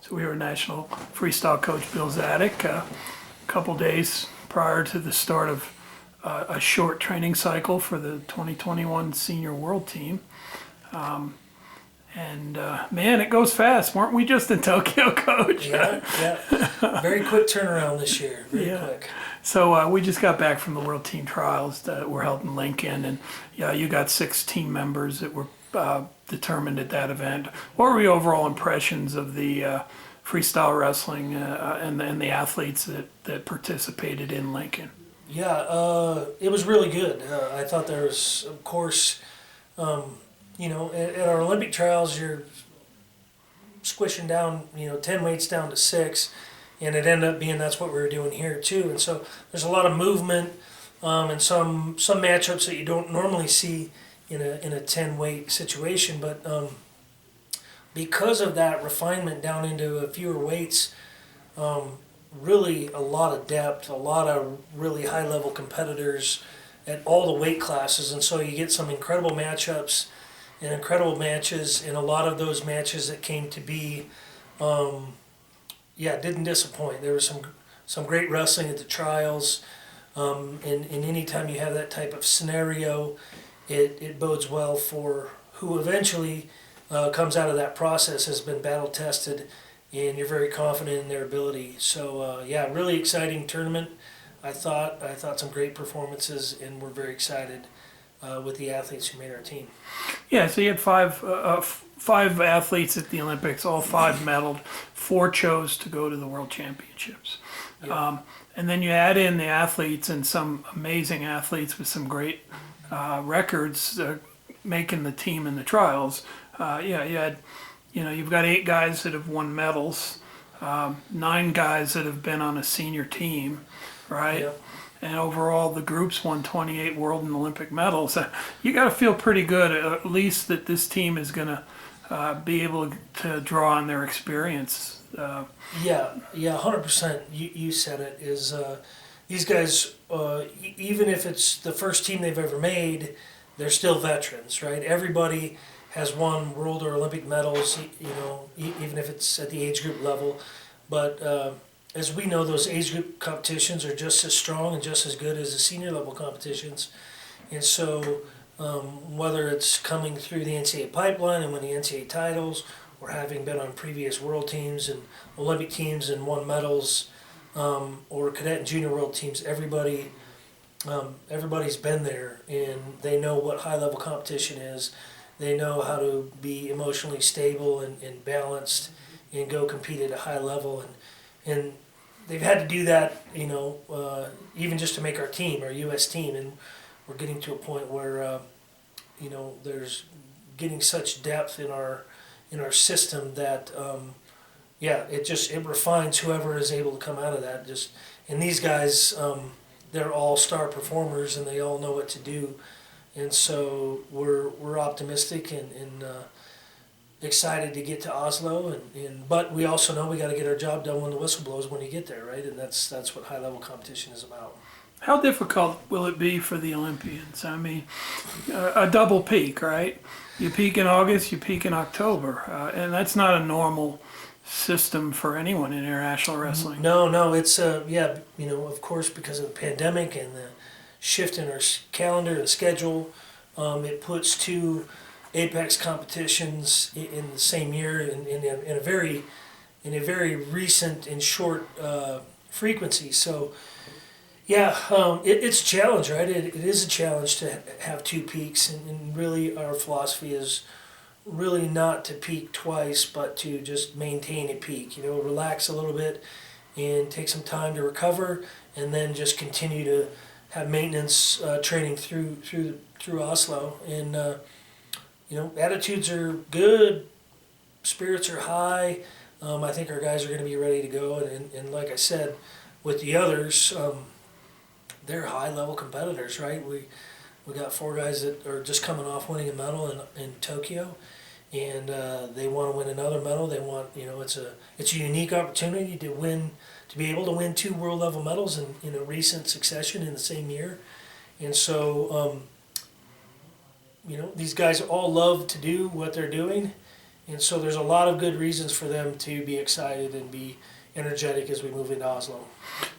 So we were national freestyle coach Bill Zadick. A couple days prior to the start of a short training cycle for the 2021 senior world team. Man, it goes fast. Weren't we just in Tokyo, Coach? Yeah. Very quick turnaround this year. Very quick. So we just got back from the World Team Trials that were held in Lincoln, and you got 6 team members that were determined at that event. What were your overall impressions of the freestyle wrestling and the athletes that participated in Lincoln? Yeah, it was really good. I thought there was, of course, at our Olympic trials, you're squishing down, 10 weights down to 6, and it ended up being that's what we were doing here too. And so there's a lot of movement and some matchups that you don't normally see in a 10 weight situation, but because of that refinement down into a fewer weights, really a lot of depth, a lot of really high level competitors at all the weight classes, and so you get some incredible matchups and incredible matches, and a lot of those matches that came to be, didn't disappoint. There was some great wrestling at the trials, and any time you have that type of scenario, it bodes well for who eventually comes out of that process, has been battle tested, and you're very confident in their ability. So really exciting tournament. I thought some great performances, and we're very excited with the athletes who made our team. Yeah, so you had five athletes at the Olympics, all 5 medaled, 4 chose to go to the World Championships. Yeah. And then you add in the athletes and some amazing athletes with some great records making the team in the trials. You've got 8 guys that have won medals, 9 guys that have been on a senior team, right? Yeah. And overall, the groups won 28 world and Olympic medals. You got to feel pretty good, at least that this team is going to be able to draw on their experience. 100%. You said it. These guys, even if it's the first team they've ever made, they're still veterans, right? Everybody has won world or Olympic medals, even if it's at the age group level. But as we know, those age group competitions are just as strong and just as good as the senior level competitions. And so whether it's coming through the NCAA pipeline and winning NCAA titles, or having been on previous world teams and Olympic teams and won medals, or cadet and junior world teams, everybody's been there, and they know what high level competition is. They know how to be emotionally stable and balanced and go compete at a high level. And they've had to do that, even just to make our team, our U.S. team. And we're getting to a point where, there's getting such depth in our system that, it refines whoever is able to come out of that. And these guys, they're all star performers, and they all know what to do. And so we're optimistic and excited to get to Oslo, but we also know we got to get our job done when the whistle blows when you get there, right? And that's what high level competition is about. How difficult will it be for the Olympians? I mean, a double peak, right? You peak in August, you peak in October, and that's not a normal system for anyone in international wrestling. No, it's of course, because of the pandemic and the shift in our calendar and schedule, it puts 2 Apex competitions in the same year in a very recent and short frequency. So it's a challenge, right? It is a challenge to have 2 peaks, and really our philosophy is really not to peak twice, but to just maintain a peak. Relax a little bit and take some time to recover, and then just continue to have maintenance training through Oslo. And attitudes are good, spirits are high. I think our guys are going to be ready to go. And like I said, with the others, they're high-level competitors, right? We got 4 guys that are just coming off winning a medal in Tokyo, and they want to win another medal. They want, it's a unique opportunity to be able to win 2 world-level medals in a recent succession in the same year. And so, these guys all love to do what they're doing, And so there's a lot of good reasons for them to be excited and be energetic as we move into Oslo.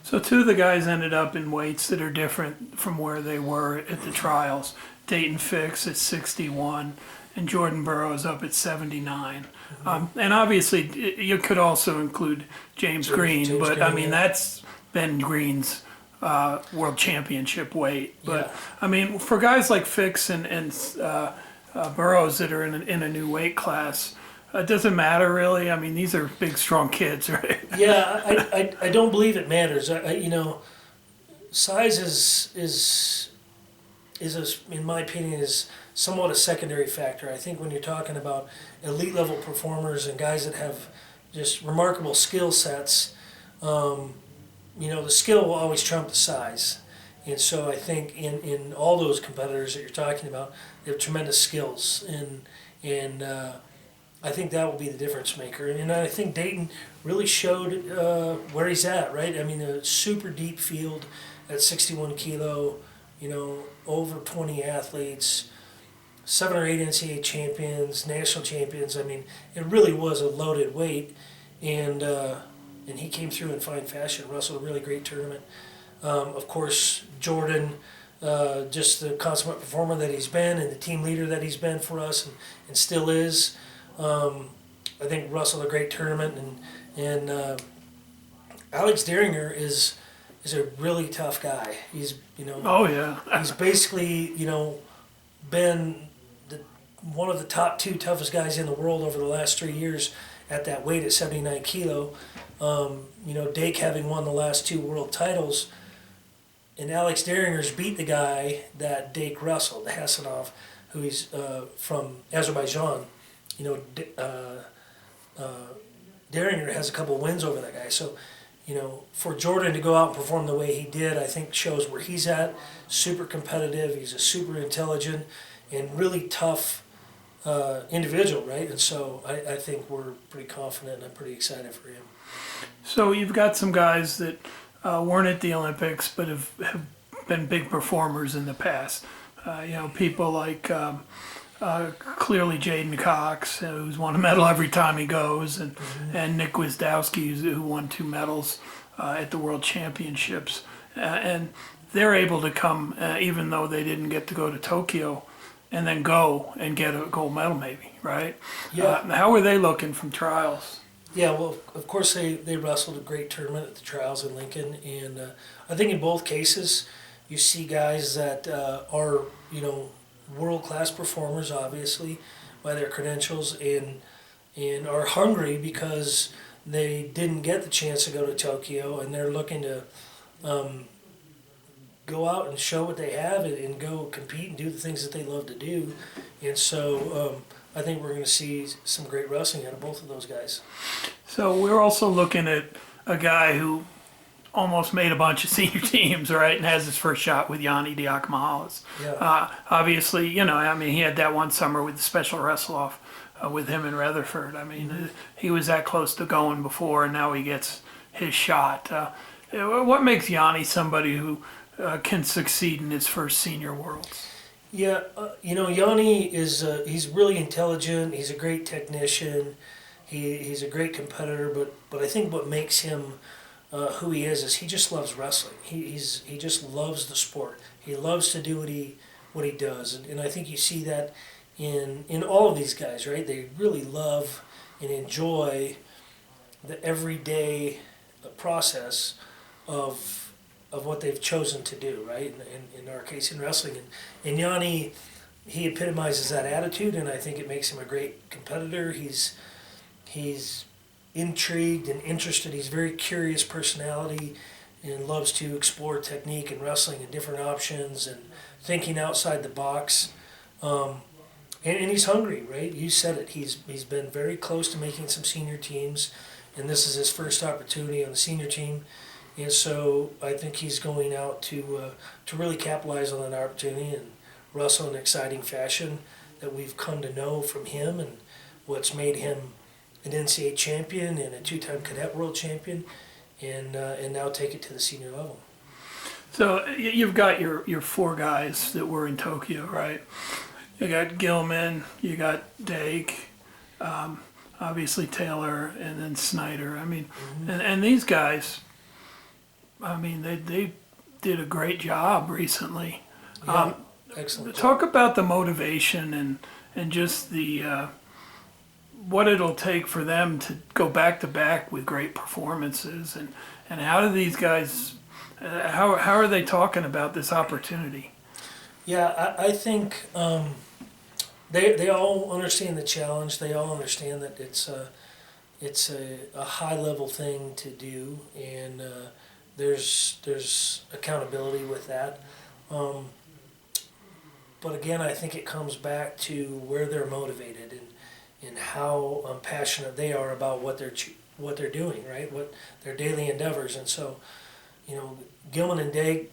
So two of the guys ended up in weights that are different from where they were at the trials. Dayton Fix at 61 and Jordan Burroughs up at 79. And obviously you could also include James Green, James but Green, I mean yeah. that's Ben Green's world championship weight. But Yeah. I mean for guys like Fix and Burroughs that are in a new weight class, it doesn't matter really. I mean these are big strong kids, right? Yeah, I don't believe it matters. You know, size is in my opinion, is somewhat a secondary factor. I think when you're talking about elite level performers and guys that have just remarkable skill sets, you know, the skill will always trump the size. And so I think in all those competitors that you're talking about, they have tremendous skills, and I think that will be the difference maker. And I think Dayton really showed where he's at, right? I mean, a super deep field at 61 kilo, you know, over 20 athletes, 7 or 8 NCAA champions, national champions. I mean, it really was a loaded weight, and he came through in fine fashion. Wrestled a really great tournament. Of course, Jordan, just the consummate performer that he's been and the team leader that he's been for us and still is. I think wrestled a great tournament, and Alex Deringer is a really tough guy. He's, you know, Oh yeah. he's basically, you know, been one of the top 2 toughest guys in the world over the last 3 years at that weight at 79 kilo. You know, Dake having won the last 2 world titles, and Alex Deringer's beat the guy that Dake wrestled, Hasanov, who he's from Azerbaijan. You know, Deringer has a couple wins over that guy. So, you know, for Jordan to go out and perform the way he did, I think shows where he's at. Super competitive. He's a super intelligent and really tough individual, right? And so I think we're pretty confident, and I'm pretty excited for him. So you've got some guys that weren't at the Olympics but have been big performers in the past. You know, people like clearly Jaden Cox, who's won a medal every time he goes, and Nick Wisdowski, who won 2 medals at the World Championships. And they're able to come, even though they didn't get to go to Tokyo, and then go and get a gold medal maybe, right? Yeah. How are they looking from trials? Yeah, well, of course they wrestled a great tournament at the trials in Lincoln, and I think in both cases you see guys that are, you know, world-class performers, obviously, by their credentials, and are hungry because they didn't get the chance to go to Tokyo, and they're looking to go out and show what they have and go compete and do the things that they love to do. And so I think we're going to see some great wrestling out of both of those guys. So we're also looking at a guy who almost made a bunch of senior teams, right, and has his first shot with Yanni Diakomahalis. Yeah. Obviously, you know, I mean, he had that one summer with the special wrestle-off with him in Rutherford. I mean, he was that close to going before, and now he gets his shot. What makes Yanni somebody who can succeed in his first senior worlds? Yeah, you know, Yanni is he's really intelligent. He's a great technician. He's a great competitor. But I think what makes him who he is he just loves wrestling. He just loves the sport. He loves to do what he does, and I think you see that in all of these guys, right? They really love and enjoy the everyday process of what they've chosen to do, right? In our case, in wrestling, and Yanni, he epitomizes that attitude, and I think it makes him a great competitor. He's intrigued and interested. He's a very curious personality, and loves to explore technique and wrestling and different options and thinking outside the box. And he's hungry, right? You said it. He's been very close to making some senior teams, and this is his first opportunity on the senior team. And so I think he's going out to really capitalize on that opportunity and wrestle in an exciting fashion that we've come to know from him, and what's made him an NCAA champion and a 2-time cadet world champion, and now take it to the senior level. So you've got your 4 guys that were in Tokyo, right? You got Gilman, you got Dake, obviously Taylor, and then Snyder. I mean, and these guys, I mean, they did a great job recently. Yeah, excellent. Talk about the motivation and just the what it'll take for them to go back to back with great performances, and how do these guys how are they talking about this opportunity? Yeah, I think they all understand the challenge. They all understand that it's a high level thing to do, and there's accountability with that. But again, I think it comes back to where they're motivated and how passionate they are about what they're doing, right? What their daily endeavors. And so, Gilman and Dake,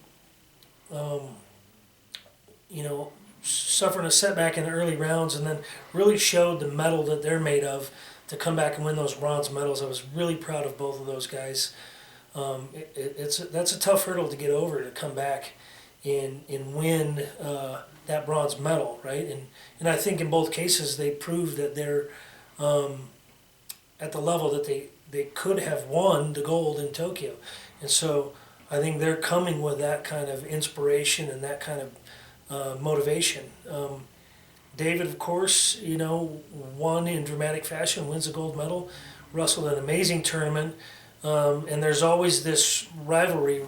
suffering a setback in the early rounds, and then really showed the mettle that they're made of to come back and win those bronze medals. I was really proud of both of those guys. That's a tough hurdle to get over, to come back and win that bronze medal, right? And I think in both cases they proved that they're at the level that they could have won the gold in Tokyo. And so I think they're coming with that kind of inspiration and that kind of motivation. David, of course, won in dramatic fashion, wins a gold medal, wrestled an amazing tournament, and there's always this rivalry,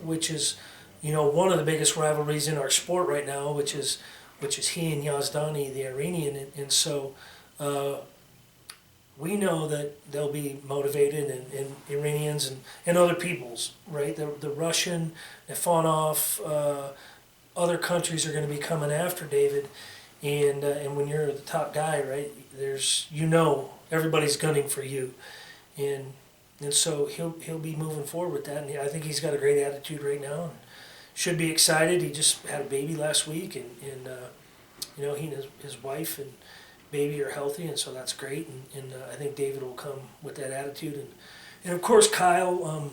which is, one of the biggest rivalries in our sport right now, which is he and Yazdani, the Iranian, and so we know that they'll be motivated, and Iranians and other peoples, right? The Russian, Nefonov, other countries are going to be coming after David, and when you're the top guy, right? There's everybody's gunning for you, and so he'll be moving forward with that, and I think he's got a great attitude right now, and should be excited. He just had a baby last week, and he and his wife and baby are healthy, and so that's great, and I think David will come with that attitude, and of course Kyle.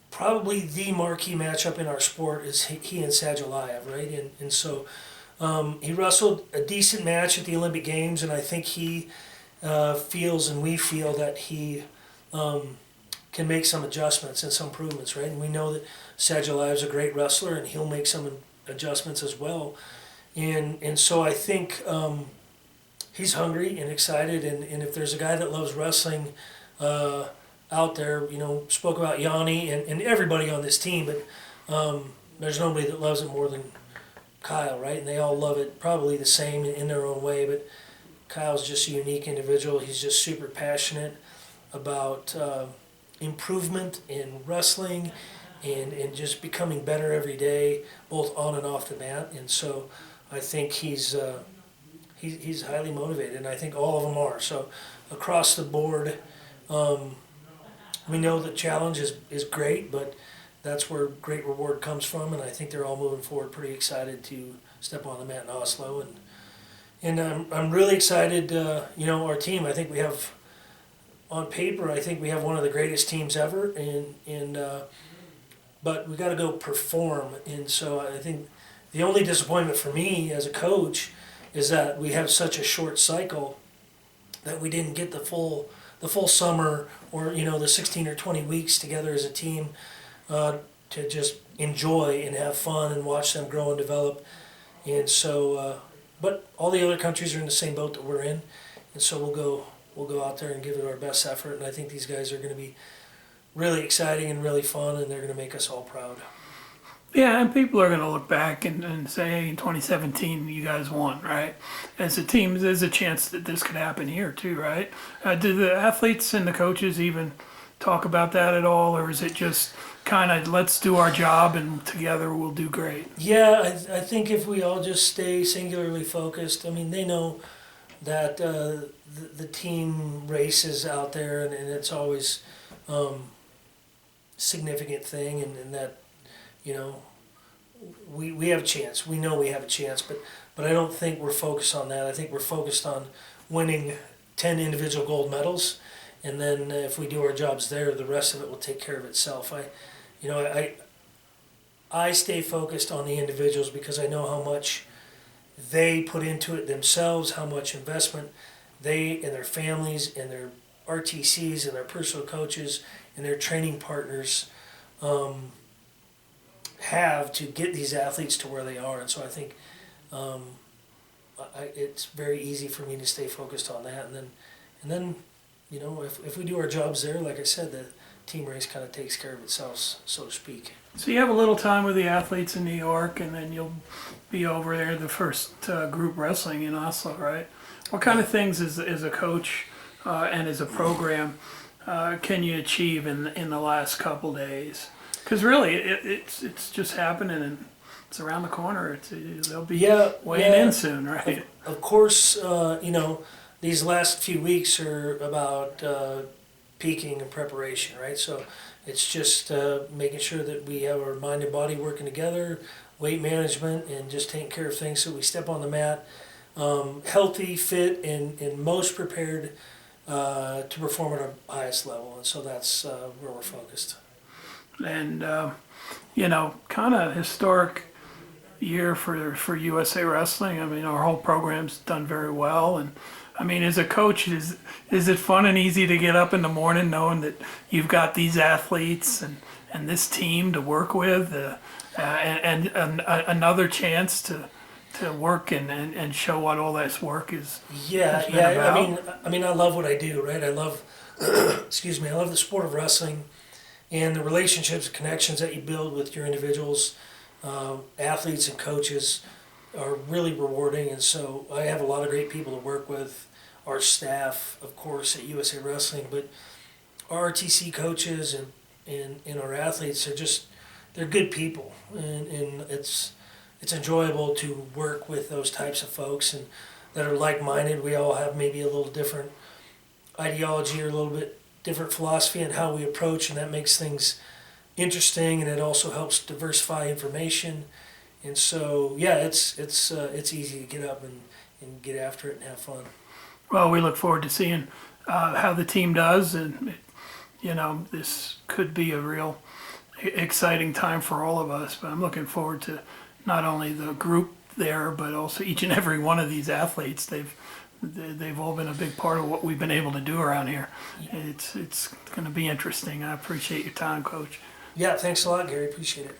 Probably the marquee matchup in our sport is he and Sajalayev, right? And so he wrestled a decent match at the Olympic Games, and I think he feels, and we feel, that he can make some adjustments and some improvements, right? And we know that Sajalayev's a great wrestler, and he'll make some adjustments as well. And so I think he's hungry and excited, and if there's a guy that loves wrestling out there, spoke about Yanni and everybody on this team, but there's nobody that loves it more than Kyle, right? And they all love it probably the same in their own way, but Kyle's just a unique individual. He's just super passionate about improvement in wrestling and just becoming better every day, both on and off the mat. And so I think he's highly motivated, and I think all of them are. So across the board, we know the challenge is great, but that's where great reward comes from, and I think they're all moving forward pretty excited to step on the mat in Oslo. And I'm really excited, our team, I think we have, on paper, I think we have one of the greatest teams ever, but we got to go perform. And so I think the only disappointment for me as a coach is that we have such a short cycle that we didn't get the full summer, or the 16 or 20 weeks together as a team to just enjoy and have fun and watch them grow and develop. And so but all the other countries are in the same boat that we're in, and so we'll go out there and give it our best effort, and I think these guys are going to be really exciting and really fun, and they're going to make us all proud. Yeah, and people are going to look back and say, hey, in 2017, you guys won, right? As a team, there's a chance that this could happen here too, right? Do the athletes and the coaches even talk about that at all, or is it just kind of let's do our job and together we'll do great? Yeah, I think if we all just stay singularly focused, I mean, they know that the team race is out there, and it's always significant thing, and that, we have a chance. We know we have a chance, but I don't think we're focused on that. I think we're focused on winning 10 individual gold medals, and then if we do our jobs there, the rest of it will take care of itself. I stay focused on the individuals because I know how much they put into it themselves, how much investment they and their families and their RTCs and their personal coaches and their training partners have to get these athletes to where they are. And so I think it's very easy for me to stay focused on that. And then you know, if we do our jobs there, like I said, the team race kind of takes care of itself, so to speak. So you have a little time with the athletes in New York, and then you'll be over there the first group wrestling in Oslo, right? What kind of things as a coach and as a program can you achieve in the last couple days? Because really, it's just happening, and it's around the corner. They'll be weighing in soon, right? Of course, you know, these last few weeks are about peaking and preparation, right? So it's just making sure that we have our mind and body working together, weight management, and just taking care of things so we step on the mat healthy, fit, and most prepared to perform at our highest level. And so that's where we're focused. And, you know, kind of historic year for USA Wrestling. I mean, our whole program's done very well. And, I mean, as a coach, is it fun and easy to get up in the morning knowing that you've got these athletes and this team to work with and another chance to work and show what all this work is? Yeah, has been yeah. about? I mean, I love what I do, right? I love, excuse me, I love the sport of wrestling and the relationships and connections that you build with your individuals, athletes and coaches are really rewarding. And so I have a lot of great people to work with. Our staff, of course, at USA Wrestling, but our RTC coaches and our athletes are they're good people, and it's enjoyable to work with those types of folks and that are like-minded. We all have maybe a little different ideology or a little bit different philosophy in how we approach, and that makes things interesting, and it also helps diversify information. And so, yeah, it's easy to get up and get after it and have fun. Well, we look forward to seeing how the team does, and you know, this could be a real exciting time for all of us. But I'm looking forward to not only the group there, but also each and every one of these athletes. They've all been a big part of what we've been able to do around here. It's going to be interesting. I appreciate your time, Coach. Yeah, thanks a lot, Gary. Appreciate it.